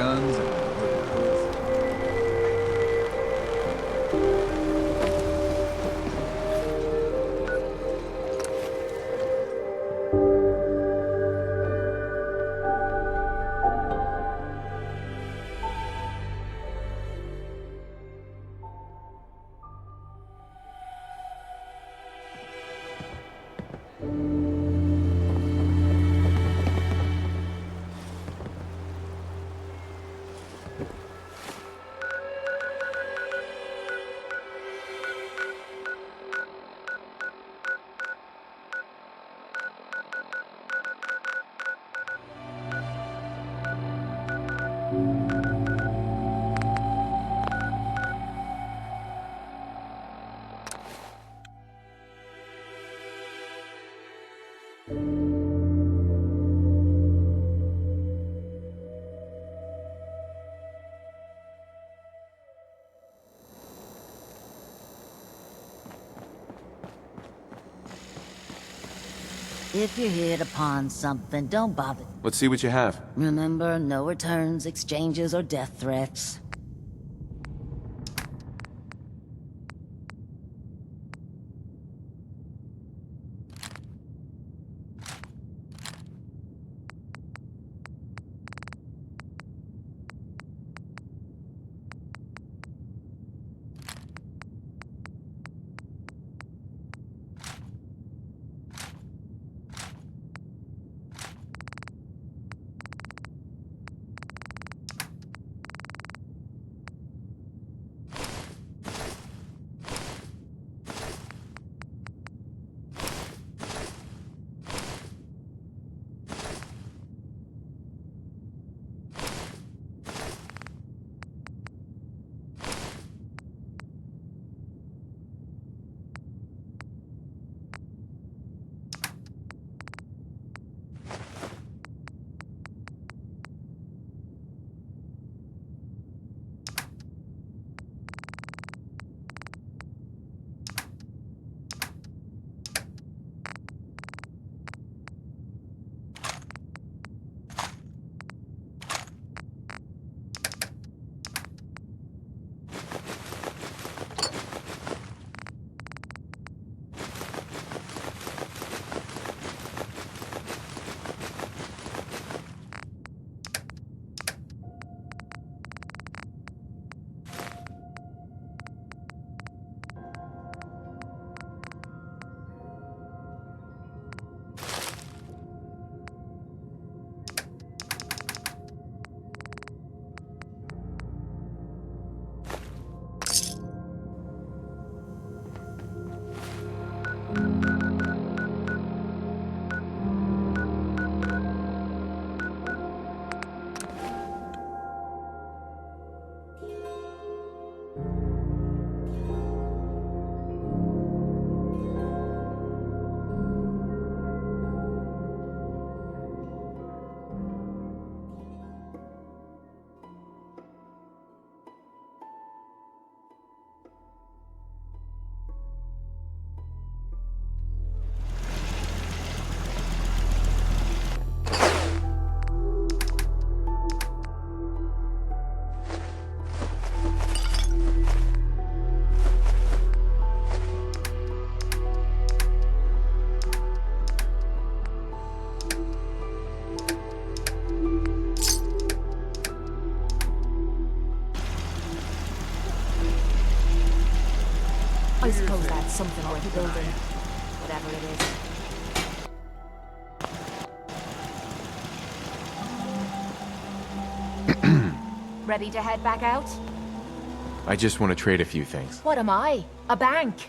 guns and more guns. If you hit upon something, don't bother. Let's see what you have. Remember, no returns, exchanges, or death threats. I suppose that's something worth building. Whatever it is. Ready to head back out? I just want to trade a few things. What am I? A bank?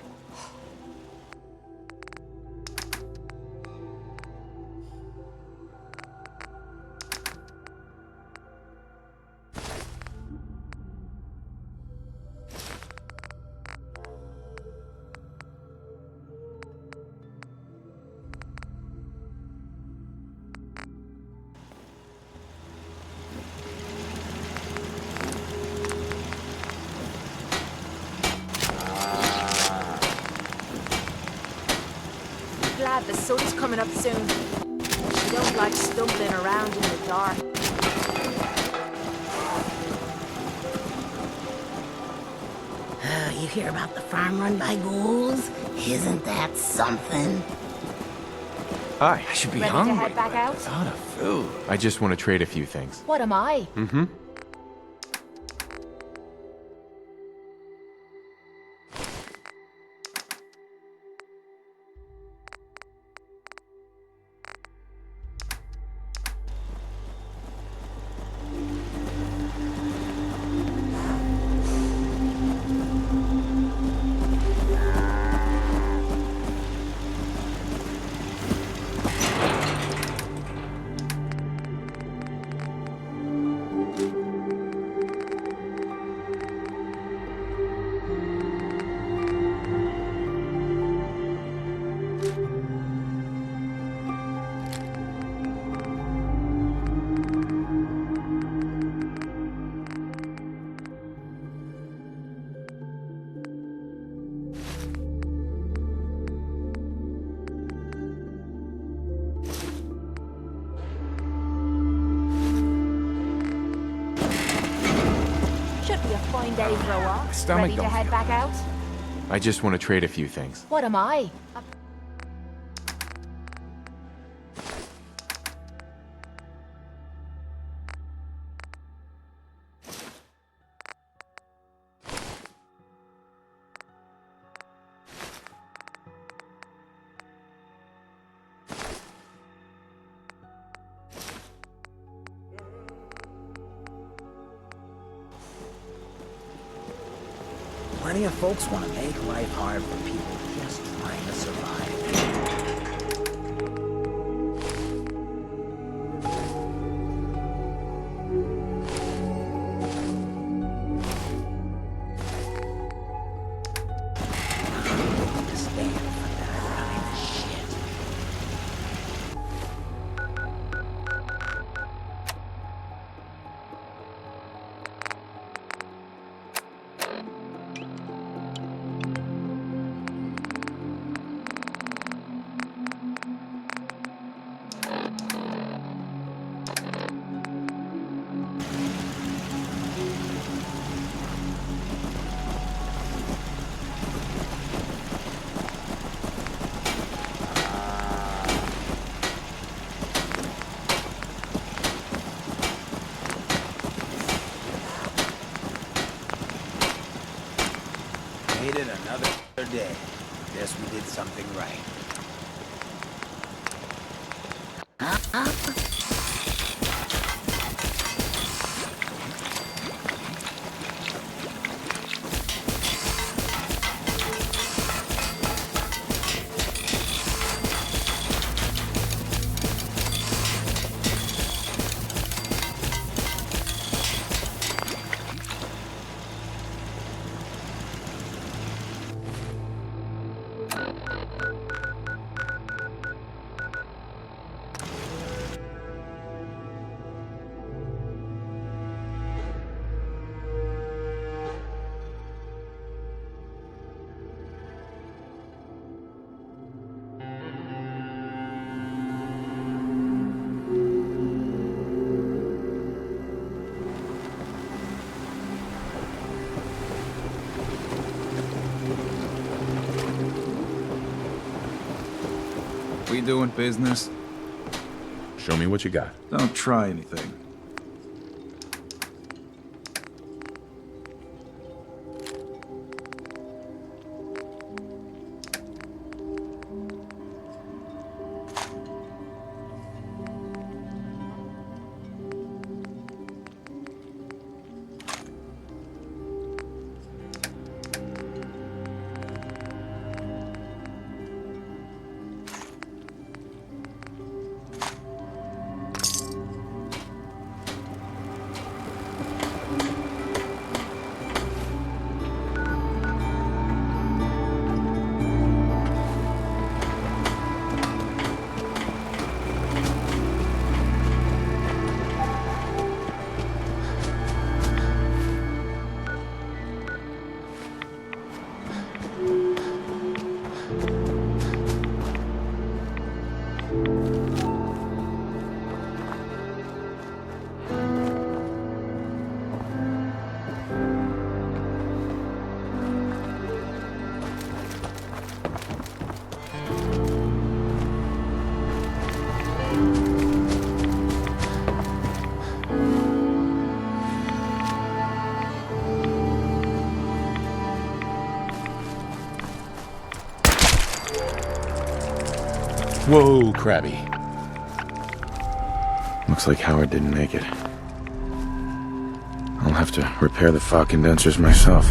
Glad the sun's coming up soon. She don't like stumbling around in the dark. You hear about the farm run by ghouls? Isn't that something? Hi. I should be Ready to hungry. head back but out? I thought of food. I just want to trade a few things. What am I? Should be a fine day for a walk. stomach Ready to don't head feel back out? I just want to trade a few things. What am I? Plenty of folks want to make life hard for people just trying to survive. Stand for that kind of shit. Made it another day. Guess we did something right. We doing business? Show me what you got. Don't try anything. Whoa, Krabby. Looks like Howard didn't make it. I'll have to repair the fog condensers myself.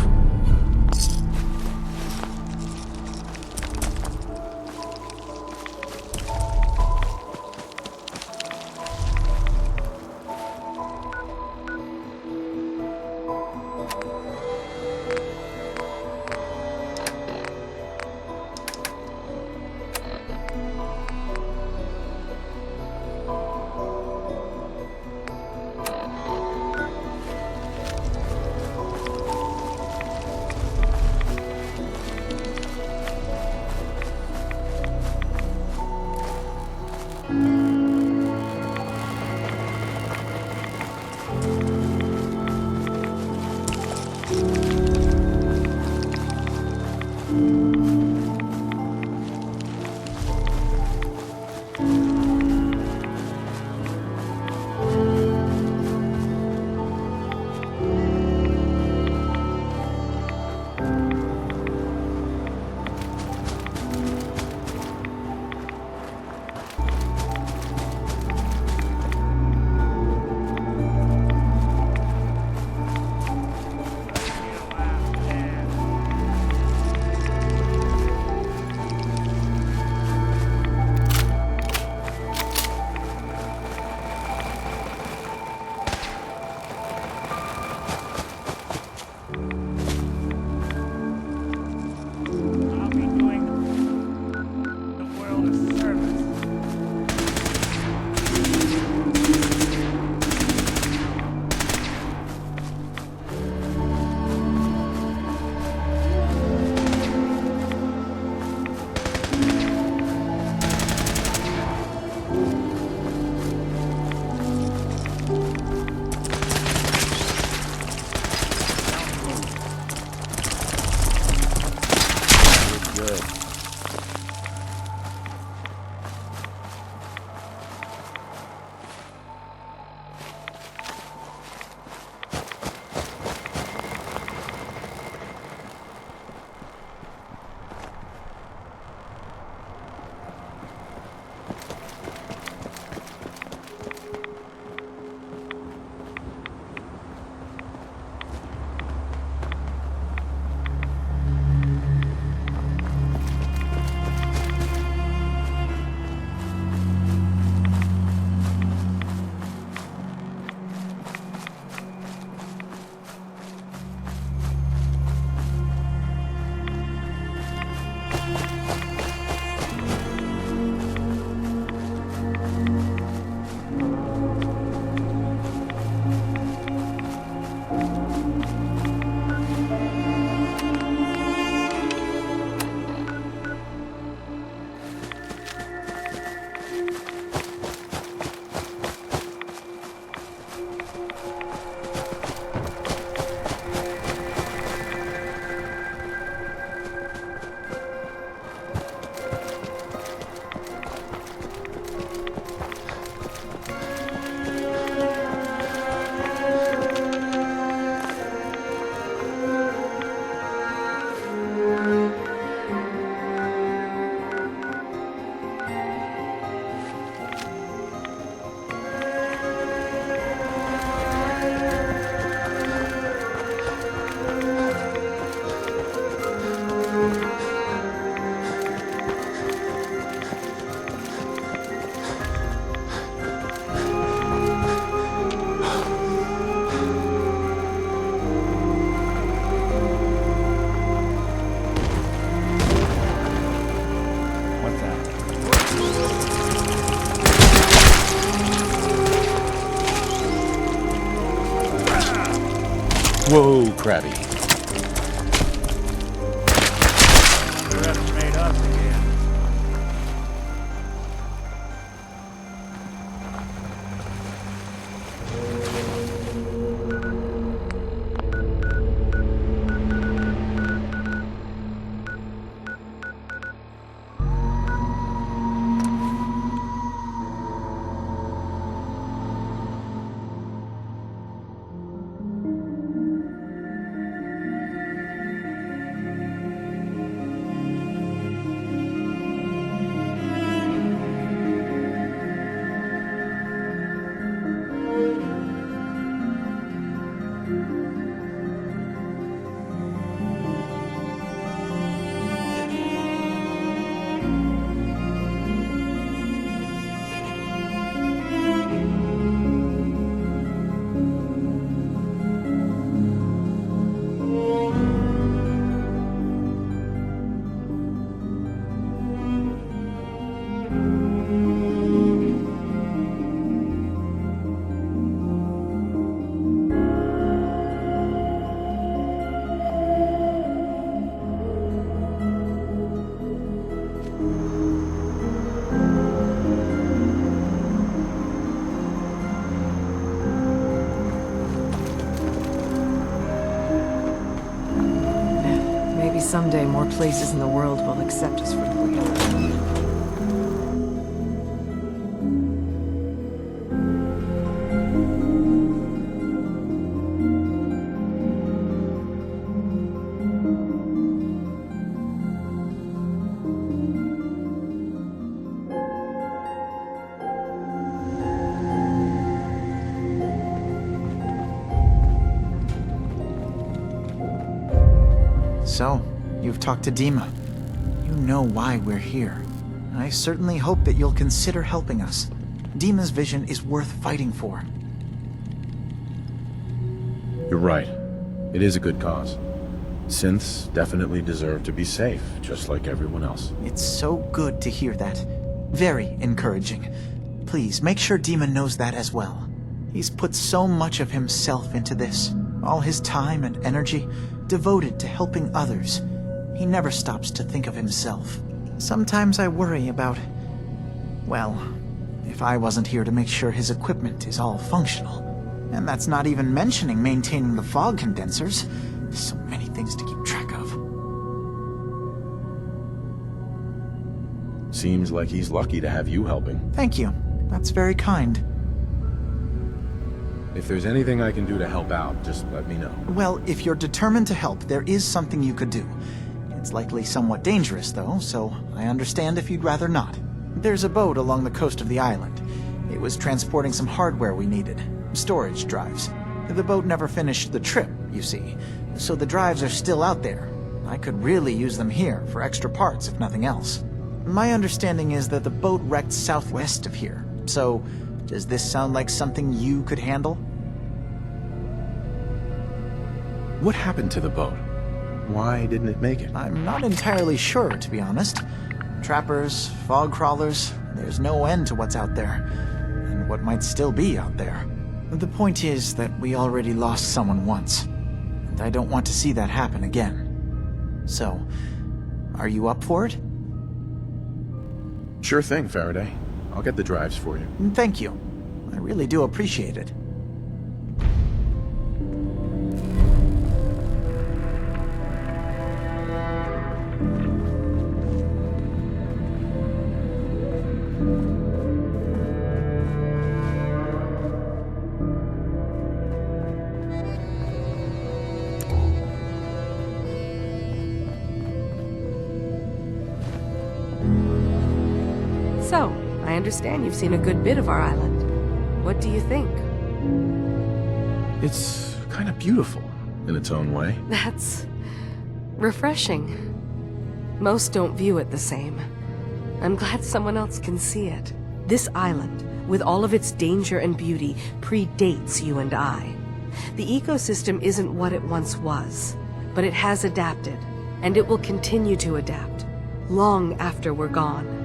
Whoa, Krabby. Made us again. someday more places in the world will accept us for who we are. So, you've talked to Dima. You know why we're here. I certainly hope that you'll consider helping us. Dima's vision is worth fighting for. You're right. It is a good cause. Synths definitely deserve to be safe, just like everyone else. It's so good to hear that. Very encouraging. Please, make sure Dima knows that as well. He's put so much of himself into this. All his time and energy devoted to helping others. He never stops to think of himself. Sometimes I worry about, well, if I wasn't here to make sure his equipment is all functional. And that's not even mentioning maintaining the fog condensers. So many things to keep track of. Seems like he's lucky to have you helping. Thank you. That's very kind. If there's anything I can do to help out, just let me know. Well, if you're determined to help, there is something you could do. It's likely somewhat dangerous, though, so I understand if you'd rather not. There's a boat along the coast of the island. It was transporting some hardware we needed. Storage drives. The boat never finished the trip, you see, so the drives are still out there. I could really use them here for extra parts, if nothing else. My understanding is that the boat wrecked southwest of here, so does this sound like something you could handle? What happened to the boat? Why didn't it make it? I'm not entirely sure, to be honest. Trappers, fog crawlers, there's no end to what's out there, and what might still be out there. The point is that we already lost someone once, and I don't want to see that happen again. So, are you up for it? Sure thing, Faraday. I'll get the drives for you. Thank you. I really do appreciate it. So, I understand you've seen a good bit of our island. What do you think? It's kind of beautiful in its own way. That's refreshing. Most don't view it the same. I'm glad someone else can see it. This island, with all of its danger and beauty, predates you and I. The ecosystem isn't what it once was, but it has adapted, and it will continue to adapt, long after we're gone.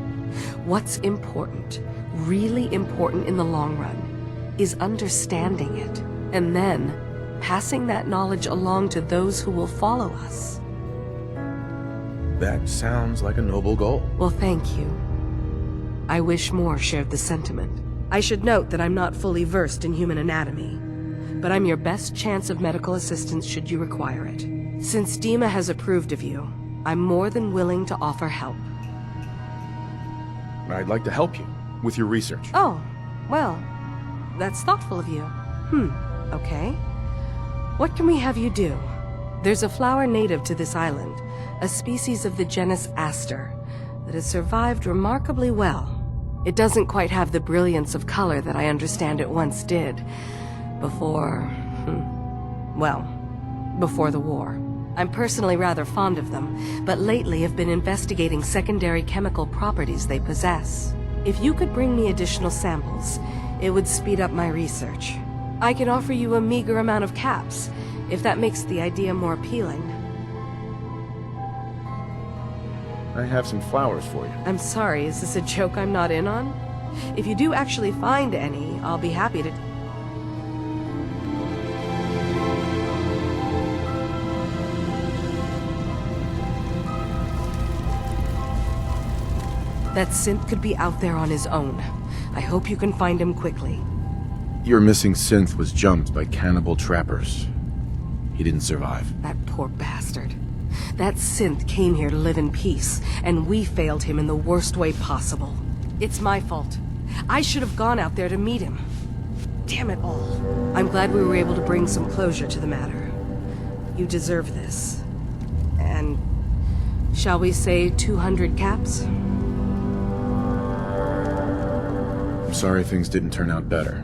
What's important, really important in the long run, is understanding it, and then passing that knowledge along to those who will follow us. That sounds like a noble goal. Well, thank you. I wish more shared the sentiment. I should note that I'm not fully versed in human anatomy, but I'm your best chance of medical assistance should you require it. Since Dima has approved of you, I'm more than willing to offer help. I'd like to help you with your research. Oh, well, that's thoughtful of you. Okay. What can we have you do? There's a flower native to this island, a species of the genus Aster, that has survived remarkably well. It doesn't quite have the brilliance of color that I understand it once did. Before the war. I'm personally rather fond of them, but lately have been investigating secondary chemical properties they possess. If you could bring me additional samples, it would speed up my research. I can offer you a meager amount of caps, if that makes the idea more appealing. I have some flowers for you. I'm sorry, is this a joke I'm not in on? If you do actually find any, I'll be happy to... That synth could be out there on his own. I hope you can find him quickly. Your missing synth was jumped by cannibal trappers. He didn't survive. That poor bastard. That synth came here to live in peace, and we failed him in the worst way possible. It's my fault. I should have gone out there to meet him. Damn it all. I'm glad we were able to bring some closure to the matter. You deserve this. And shall we say 200 caps? I'm sorry things didn't turn out better.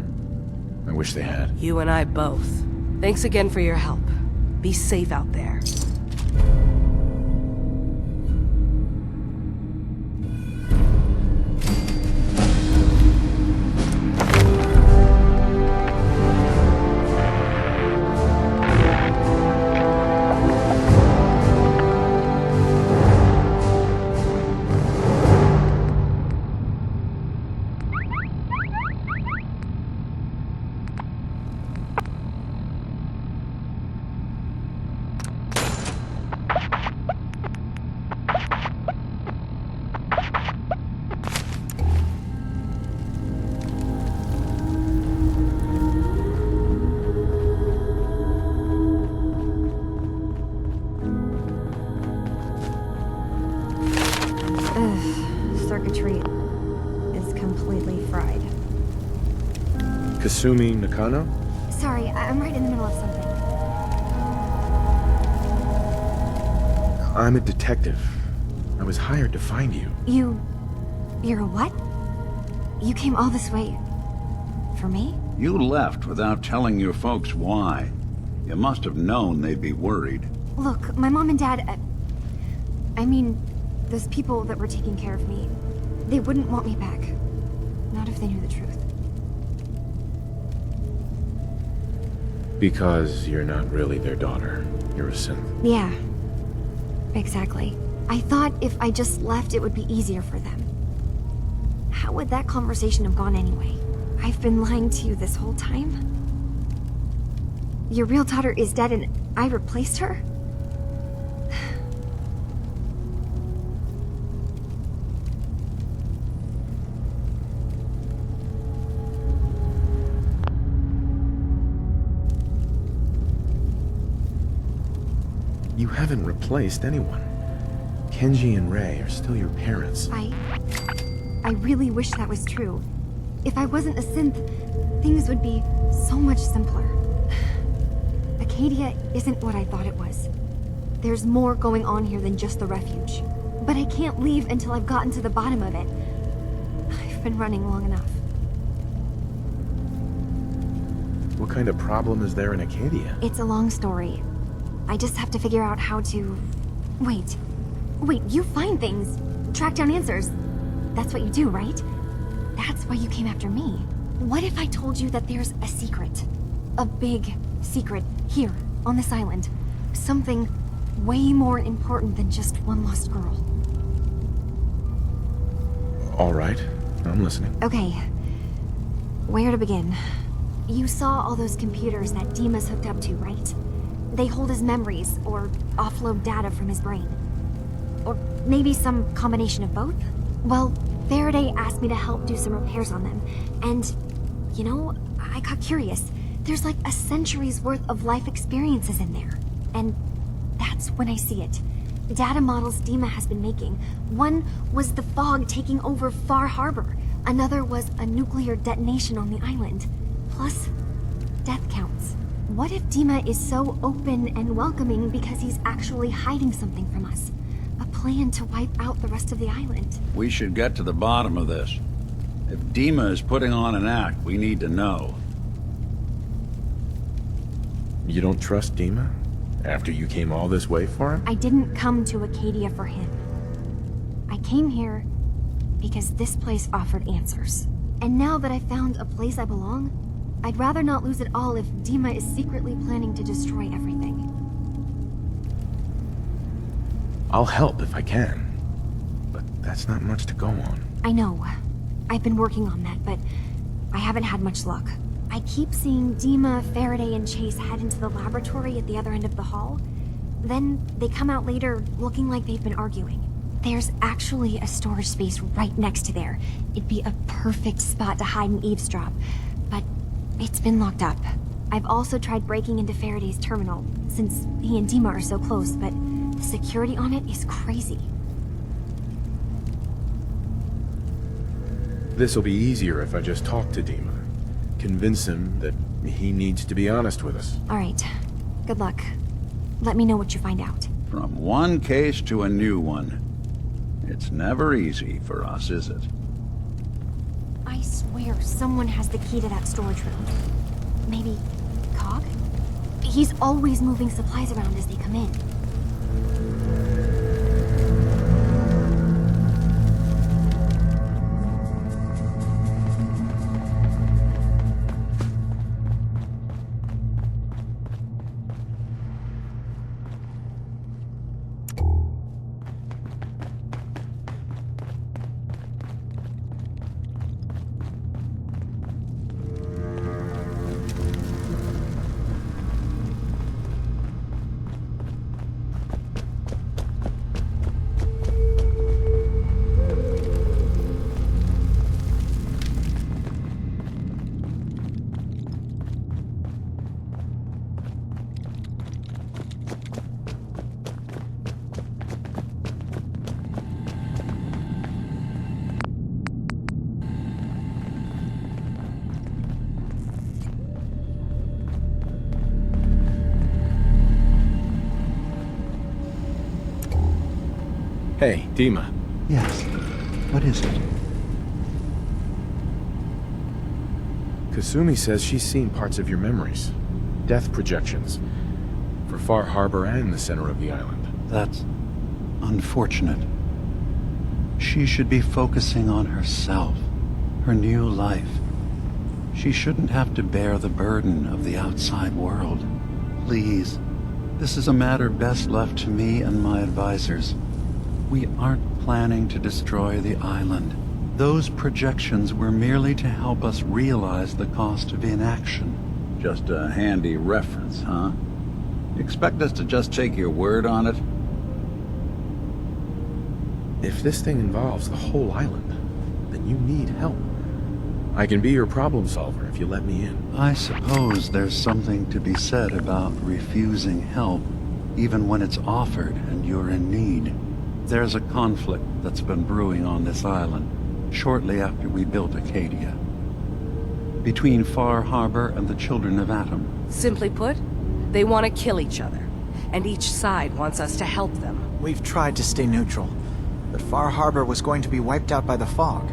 I wish they had. You and I both. Thanks again for your help. Be safe out there. Circuitry is completely fried. Kasumi Nakano? Sorry, I'm right in the middle of something. I'm a detective. I was hired to find you. You're a what? You came all this way for me? You left without telling your folks why. You must have known they'd be worried. Look, my mom and dad, I mean, those people that were taking care of me, they wouldn't want me back. Not if they knew the truth. Because you're not really their daughter. You're a synth. Yeah, exactly. I thought if I just left, it would be easier for them. How would that conversation have gone anyway? I've been lying to you this whole time? Your real daughter is dead and I replaced her? You haven't replaced anyone. Kenji and Rei are still your parents. I really wish that was true. If I wasn't a synth, things would be so much simpler. Acadia isn't what I thought it was. There's more going on here than just the refuge. But I can't leave until I've gotten to the bottom of it. I've been running long enough. What kind of problem is there in Acadia? It's a long story. I just have to figure out how to... Wait, you find things. Track down answers. That's what you do, right? That's why you came after me. What if I told you that there's a secret? A big secret here, on this island. Something way more important than just one lost girl. All right, I'm listening. Okay, where to begin? You saw all those computers that Dima's hooked up to, right? They hold his memories, or offload data from his brain. Or maybe some combination of both? Well, Faraday asked me to help do some repairs on them, and, you know, I got curious. There's like a century's worth of life experiences in there. And that's when I see it. Data models Dima has been making. One was the fog taking over Far Harbor. Another was a nuclear detonation on the island. Plus, death counts. What if Dima is so open and welcoming because he's actually hiding something from us? A plan to wipe out the rest of the island. We should get to the bottom of this. If Dima is putting on an act, we need to know. You don't trust Dima? After you came all this way for him? I didn't come to Acadia for him. I came here because this place offered answers. And now that I found a place I belong, I'd rather not lose it all if Dima is secretly planning to destroy everything. I'll help if I can. But that's not much to go on. I know. I've been working on that, but I haven't had much luck. I keep seeing Dima, Faraday, and Chase head into the laboratory at the other end of the hall. Then they come out later looking like they've been arguing. There's actually a storage space right next to there. It'd be a perfect spot to hide and eavesdrop, but it's been locked up. I've also tried breaking into Faraday's terminal, since he and Dima are so close, but The security on it is crazy. This'll be easier if I just talk to Dima. Convince him that he needs to be honest with us. All right. Good luck. Let me know what you find out. From one case to a new one. It's never easy for us, is it? I swear someone has the key to that storage room. Maybe Cog? He's always moving supplies around as they come in. Hey, Dima. Yes. What is it? Kasumi says she's seen parts of your memories. Death projections. For Far Harbor and the center of the island. That's unfortunate. She should be focusing on herself, her new life. She shouldn't have to bear the burden of the outside world. Please, this is a matter best left to me and my advisors. We aren't planning to destroy the island. Those projections were merely to help us realize the cost of inaction. Just a handy reference, huh? You expect us to just take your word on it? If this thing involves the whole island, then you need help. I can be your problem solver if you let me in. I suppose there's something to be said about refusing help, even when it's offered and you're in need. There's a conflict that's been brewing on this island, shortly after we built Acadia. Between Far Harbor and the Children of Atom. Simply put, they want to kill each other, and each side wants us to help them. We've tried to stay neutral, but Far Harbor was going to be wiped out by the fog,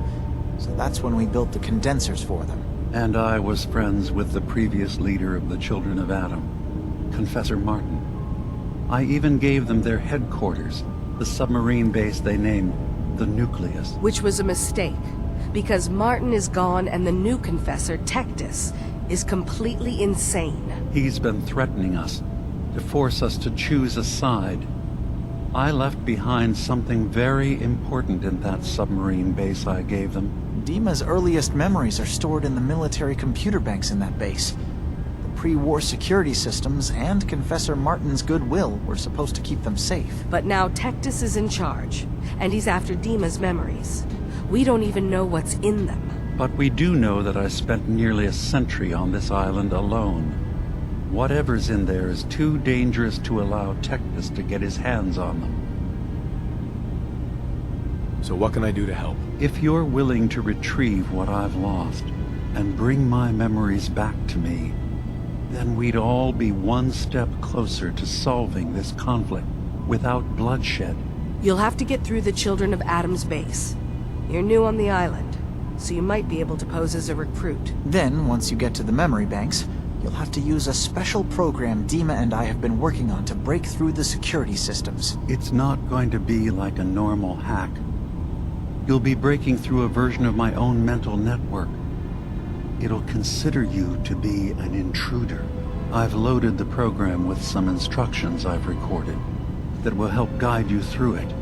so that's when we built the condensers for them. And I was friends with the previous leader of the Children of Atom, Confessor Martin. I even gave them their headquarters, the submarine base they named the Nucleus. Which was a mistake, because Martin is gone and the new Confessor, Tectus, is completely insane. He's been threatening us, to force us to choose a side. I left behind something very important in that submarine base I gave them. Dima's earliest memories are stored in the military computer banks in that base. The pre-war security systems and Confessor Martin's goodwill were supposed to keep them safe. But now Tectus is in charge, and he's after Dima's memories. We don't even know what's in them. But we do know that I spent nearly a century on this island alone. Whatever's in there is too dangerous to allow Tectus to get his hands on them. So what can I do to help? If you're willing to retrieve what I've lost and bring my memories back to me, then we'd all be one step closer to solving this conflict without bloodshed. You'll have to get through the Children of Atom's base. You're new on the island, so you might be able to pose as a recruit. Then, once you get to the memory banks, you'll have to use a special program Dima and I have been working on to break through the security systems. It's not going to be like a normal hack. You'll be breaking through a version of my own mental network. It'll consider you to be an intruder. I've loaded the program with some instructions I've recorded that will help guide you through it.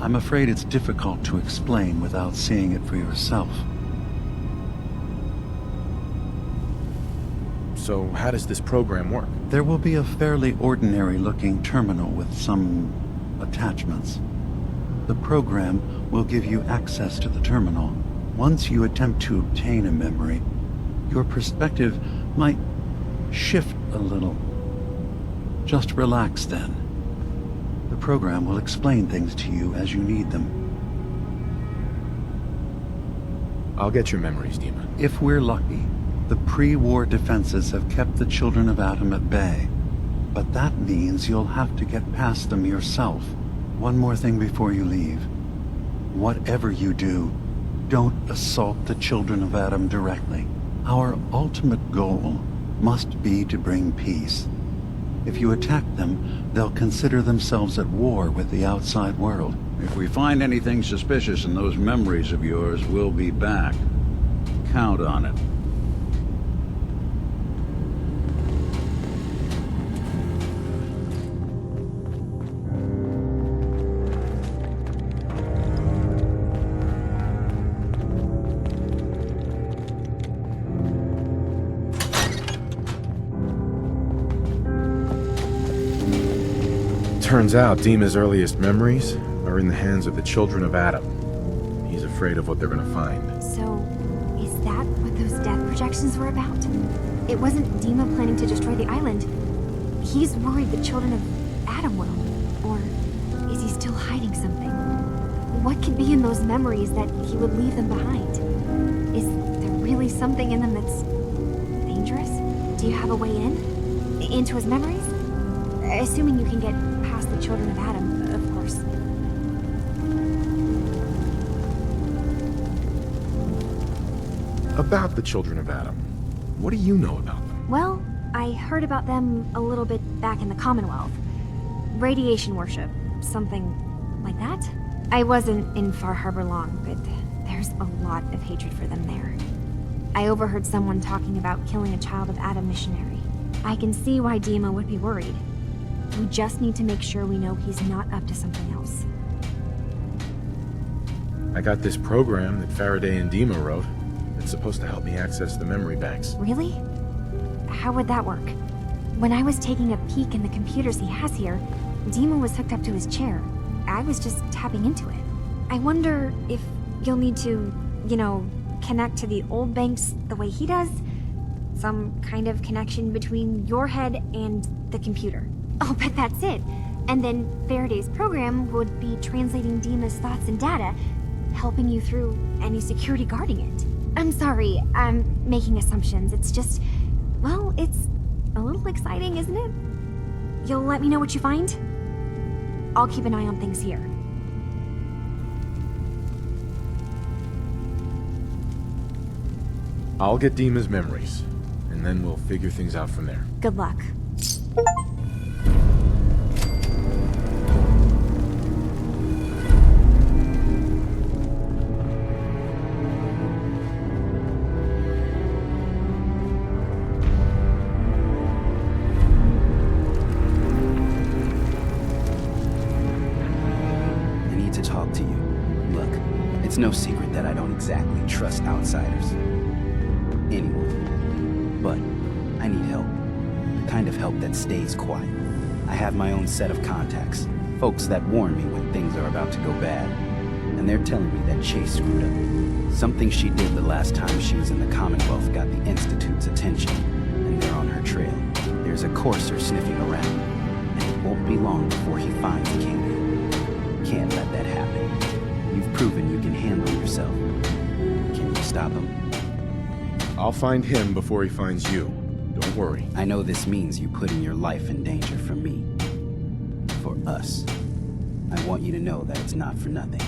I'm afraid it's difficult to explain without seeing it for yourself. So how does this program work? There will be a fairly ordinary-looking terminal with some attachments. The program will give you access to the terminal. Once you attempt to obtain a memory, your perspective might shift a little. Just relax then. The program will explain things to you as you need them. I'll get your memories, Dima. If we're lucky, the pre-war defenses have kept the children of Adam at bay. But that means you'll have to get past them yourself. One more thing before you leave. Whatever you do, don't assault the children of Adam directly. Our ultimate goal must be to bring peace. If you attack them, they'll consider themselves at war with the outside world. If we find anything suspicious in those memories of yours, we'll be back. Count on it. Turns out Dima's earliest memories are in the hands of the children of Adam. He's afraid of what they're gonna find. So, is that what those death projections were about? It wasn't Dima planning to destroy the island. He's worried the children of Adam will. Or is he still hiding something? What could be in those memories that he would leave them behind? Is there really something in them that's dangerous? Do you have a way in? Into his memories? Assuming you can get past the children of Adam, of course. About the children of Adam, what do you know about them? Well, I heard about them a little bit back in the Commonwealth. Radiation worship, something like that. I wasn't in Far Harbor long, but there's a lot of hatred for them there. I overheard someone talking about killing a child of Adam missionary. I can see why Dima would be worried. We just need to make sure we know he's not up to something else. I got this program that Faraday and Dima wrote. It's supposed to help me access the memory banks. Really? How would that work? When I was taking a peek in the computers he has here, Dima was hooked up to his chair. I was just tapping into it. I wonder if you'll need to, connect to the old banks the way he does? Some kind of connection between your head and the computer. Oh, but that's it. And then Faraday's program would be translating Dima's thoughts and data, helping you through any security guarding it. I'm sorry, I'm making assumptions. It's just, well, it's a little exciting, isn't it? You'll let me know what you find? I'll keep an eye on things here. I'll get Dima's memories, and then we'll figure things out from there. Good luck. No secret that I don't exactly trust outsiders. Anyone. But I need help. The kind of help that stays quiet. I have my own set of contacts. Folks that warn me when things are about to go bad. And they're telling me that Chase screwed up. Something she did the last time she was in the Commonwealth got the Institute's attention. And they're on her trail. There's a courser sniffing around. And it won't be long before he finds King. Can't let that happen. You've proven you can handle yourself. Can you stop him? I'll find him before he finds you. Don't worry. I know this means you putting your life in danger for me. For us. I want you to know that it's not for nothing.